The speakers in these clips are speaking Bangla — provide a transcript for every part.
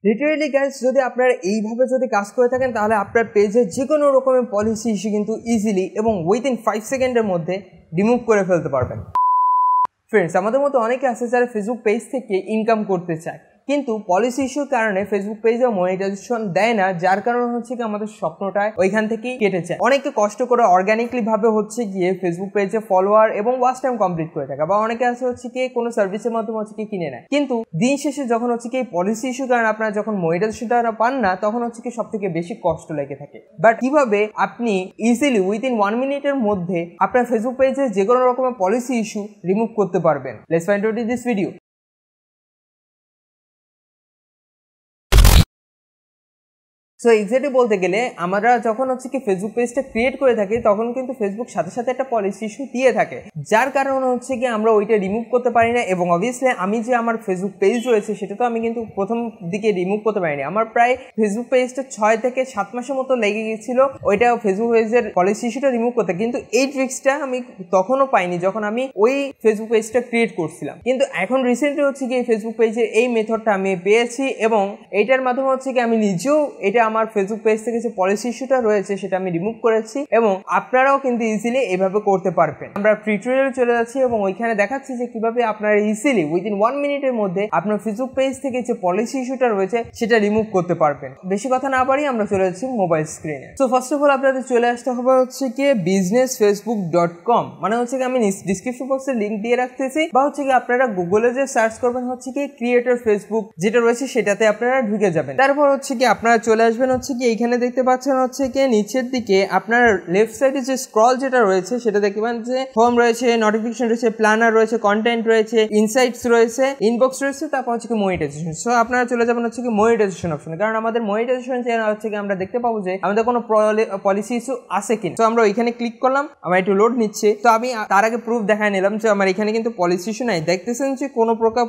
লিটারেলি গাইস, যদি আপনারা এইভাবে যদি কাজ করে থাকেন তাহলে আপনার পেজে যে কোনো রকমের পলিসি ইস্যু কিন্তু ইজিলি এবং উইদিন 5 সেকেন্ডের মধ্যে রিমুভ করে ফেলতে পারবেন। ফ্রেন্ডস, আমাদের মতো অনেকে আছে যারা ফেসবুক পেজ থেকে ইনকাম করতে চায়, কিন্তু পলিসি ইস্যুর কারণে ফেসবুক পেজে মনিটাইজেশন দেয় না, যার কারণে হচ্ছে কি আমাদের স্বপ্নটা ওইখান থেকেই কেটে যায়। অনেকে কষ্ট করে অর্গানিকলি ভাবে হচ্ছে গিয়ে ফেসবুক পেজে ফলোয়ার এবং ওয়াচ টাইম কমপ্লিট করে থাকে, বা অনেকে আছে হচ্ছে কি কোনো সার্ভিসের মাধ্যমে হচ্ছে কি কিনে নেয়। কিন্তু দিন শেষে যখন হচ্ছে কি পলিসি ইস্যুর কারণে আপনারা যখন মনিটাইজেশনটা পান না, তখন হচ্ছে কি সব থেকে বেশি কষ্ট লেগে থাকে। বাট কিভাবে আপনি ইজিলি উইদিন 1 মিনিটের মধ্যে আপনার ফেসবুক পেজে যে কোনো রকমের পলিসি ইস্যু রিমুভ করতে পারবেন, let's find out in this video. So exactly বলতে গেলে আমরা যখন হচ্ছে কি ফেসবুক পেজটা ক্রিয়েট করে থাকি, তখন কিন্তু ফেসবুক সাথে সাথে একটা পলিসি ইস্যু দিয়ে থাকে, যার কারণে হচ্ছে কি আমরা ওইটা রিমুভ করতে পারি না। এবং অবভিয়াসলি আমি যে আমার ফেসবুক পেজ রয়েছে সেটা তো আমি কিন্তু প্রথম দিকে রিমুভ করতে পারিনি। আমার প্রায় ফেসবুক পেজটা 6 থেকে 7 মাসের মতো লেগে গিয়েছিল ওইটা ফেসবুক পেজের পলিসি ইস্যুটা রিমুভ করতে, কিন্তু এই ট্রিক্সটা আমি তখনও পাইনি যখন আমি ওই ফেসবুক পেজটা ক্রিয়েট করছিলাম। কিন্তু এখন রিসেন্টলি হচ্ছে কি ফেসবুক পেজের এই মেথডটা আমি পেয়েছি, এবং এইটার মাধ্যমে হচ্ছে কি আমি নিজেও এটা আমার ফেসবুক পেজ থেকে যে পলিসি ইস্যুটা রয়েছে সেটা আমি রিমুভ করেছি, এবং আপনারাও কিন্তু ইজিলি এইভাবে করতে পারবেন। আমরা টিউটোরিয়ালে চলে যাচ্ছি এবং ওইখানে দেখাচ্ছি যে কিভাবে আপনারা ইজিলি উইদিন 1 মিনিটের মধ্যে আপনার ফেসবুক পেজ থেকে যে পলিসি ইস্যুটা রয়েছে সেটা রিমুভ করতে পারবেন। বেশি কথা না পারি আমরা চলে যাচ্ছি মোবাইল স্ক্রিনে। সো ফার্স্ট অফ অল আপনাদের চলে আসতে হবে হচ্ছে কি businessfacebook.com, মানে হচ্ছে কি আমি ডিসক্রিপশন বক্সে লিংক দিয়ে রাখতেছি, বা হচ্ছে কি আপনারা গুগলে যে সার্চ করবেন হচ্ছে কি ক্রিয়েটর ফেসবুক যেটা রয়েছে সেটাতে আপনারা ঢুকে যাবেন। তারপর হচ্ছে কি আপনারা চলে আসবেন হচ্ছে কি এইখানে দেখতে পাচ্ছেন হচ্ছে কি নিচের দিকে আপনার লেফট সাইডে যে স্ক্রল যেটা রয়েছে সেটা দেখবেন যে হোম রয়েছে, নোটিফিকেশন রয়েছে, প্ল্যানার রয়েছে, কন্টেন্ট রয়েছে, ইনসাইটস রয়েছে, ইনবক্স রয়েছে, তারপর হচ্ছে কি মনিটাইজেশন। সো আপনারা চলে যাবেন হচ্ছে কি মনিটাইজেশন অপশনে, কারণ আমাদের মনিটাইজেশন চেয়ে হচ্ছে কি আমরা দেখতে পাবো যে আমাদের কোনো পলিসি ইস্যু আছে কিনা। তো আমরা ওইখানে ক্লিক করলাম, আমার একটু লোড নিচ্ছে। তো আমি তার আগে প্রুফ দেখায় নিলাম যে আমার এখানে কিন্তু পলিসি ইস্যু নাই, দেখতেছেন যে কোনো প্রকার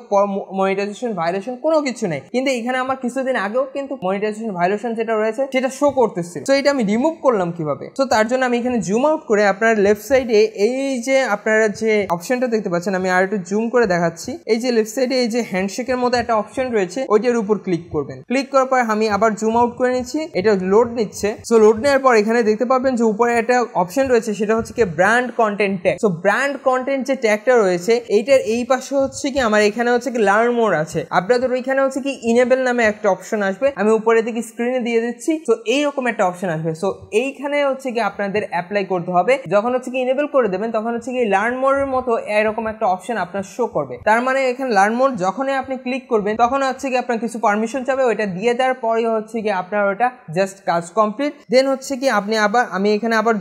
মনিটাইজেশন ভায়োলেশন কোনো কিছু নেই, কিন্তু এখানে আমার কিছুদিন আগেও কিন্তু মনিটাইজেশন ভায়োলেশন যেটা রয়েছে সেটা শো করতেছিল। তো এটা আমি রিমুভ করলাম কিভাবে? তো তার জন্য আমি এখানে জুম আউট করে আপনার লেফট সাইডে এই যে আপনারা যে অপশনটা দেখতে পাচ্ছেন, আমি আর একটু জুম করে দেখাচ্ছি। এই যে লেফট সাইডে এই যে হ্যান্ডশেকের মতো একটা অপশন রয়েছে, ওইটার উপর ক্লিক করবেন। ক্লিক করার পর আমি আবার জুম আউট করে নিচ্ছি, এটা লোড নিচ্ছে। সো লোড নেওয়ার পর এখানে দেখতে পাবেন যে উপরে একটা অপশন রয়েছে, সেটা হচ্ছে কি brand content tag. So brand content যে ট্যাগটা রয়েছে এইটার এই পাশে হচ্ছে কি আমার এখানে হচ্ছে কি লার্ন মোর আছে, আপনাদের ওইখানে হচ্ছে কি ইনেবল নামে একটা অপশন আসবে, আমি উপরে দিকে স্ক্রিনে দিয়ে দিচ্ছি। তো এইরকম একটা অপশন আসবে। সো এইখানে হচ্ছে কি আপনাদের অ্যাপ্লাই করতে হবে। যখন হচ্ছে কি ইনেবল করে দেবেন তখন হচ্ছে কি লার্ন মোরের মতো এরকম একটা অপশন আপনার শো করবে। তার মানে এখানে লার্ন মোর যখনই আপনি ক্লিক করবেন তখন হচ্ছে কি আপনার কিছু পারমিশন চাবে, ওইটা দিয়ে দেওয়ার পরে হচ্ছে কি আপনার ওটা জাস্ট কাজ কমপ্লিট। দেন হচ্ছে কি আপনি আবার আমি এখানে আবার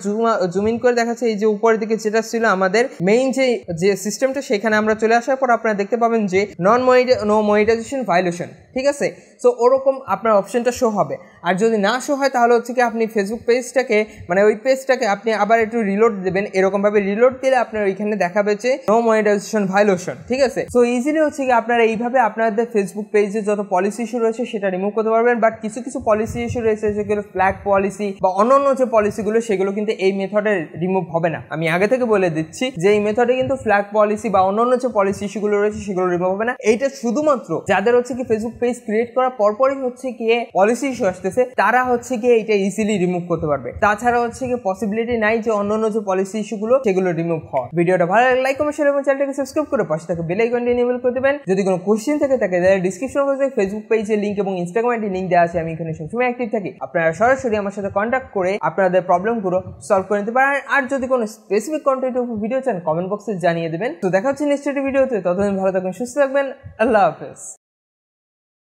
জুম ইন করে দেখাচ্ছি, এই যে উপরের দিকে যেটা ছিল আমাদের মেইন যে সিস্টেমটা, সেখানে আমরা চলে আসার পর আপনারা দেখতে পাবেন যে নো মনিটাইজেশন ভায়োলেশন, ঠিক আছে। সো ওরকম আপনার অপশনটা শো হবে। আর যদি না শো হয় তাহলে হচ্ছে কি আপনি ফেসবুক পেজটাকে মানে ওই পেজটাকে আপনি আবার একটু রিলোড দেবেন। এরকমভাবে রিলোড দিলে আপনার ওইখানে দেখাবে যে নো মনিটাইজেশন ভায়োলেশন, ঠিক আছে। সো ইজিলি হচ্ছে কি আপনারা এইভাবে আপনাদের ফেসবুক পেজে যত পলিসি ইস্যু রয়েছে সেটা রিমুভ করতে পারবেন। বাট কিছু কিছু পলিসি ইস্যু রয়েছে যেগুলো ফ্ল্যাগ পলিসি বা অন্যান্য যে পলিসিগুলো সেগুলো কিন্তু এই মেথডে রিমুভ হবে না। আমি আগে থেকে বলে দিচ্ছি যে এই মেথডে কিন্তু ফ্ল্যাগ পলিসি বা অন্যান্য যে পলিসি ইস্যুগুলো রয়েছে সেগুলো রিমুভ হবে না। এইটা শুধুমাত্র যাদের হচ্ছে কি ফেসবুক পেজ ক্রিয়েট করার পরপরই হচ্ছে কি পলিসি ইস্যু আসতেছে তারা হচ্ছে কি এটা ইজিলি রিমুভ করতে পারবে। তাছাড়া হচ্ছে কি পসিবিলিটি নাই যে অন্যান্য যে পলিসি ইস্যুগুলো সেগুলো রিমুভ হয়। ভিডিওটা ভালো লাগলে লাইক কমেন্ট শেয়ার এবং চ্যানেলটাকে সাবস্ক্রাইব করে পাশে থাকা বেল আইকনটি এনেবল করে দেবেন। যদি কোনো কোশ্চেন থাকে তাকে ডিসক্রিপশন বক্সে ফেসবুক পেজের লিংক এবং ইনস্টাগ্রাম আইডি লিংক দেওয়া আছে, আমি এখানে সবসময় অ্যাক্টিভ থাকি। আপনারা সরাসরি আমার সাথে কন্ট্যাক্ট করে আপনাদের প্রবলেমগুলো সলভ করে নিতে পারেন। আর যদি কোনো স্পেসিফিক কন্টেন্টের উপর ভিডিও চান কমেন্ট বক্সে জানিয়ে দেবেন। তো দেখা হচ্ছে নেক্সট ভিডিওতে, ততদিন ভালো থাকবেন, সুস্থ থাকবেন, আল্লাহ হাফেজ।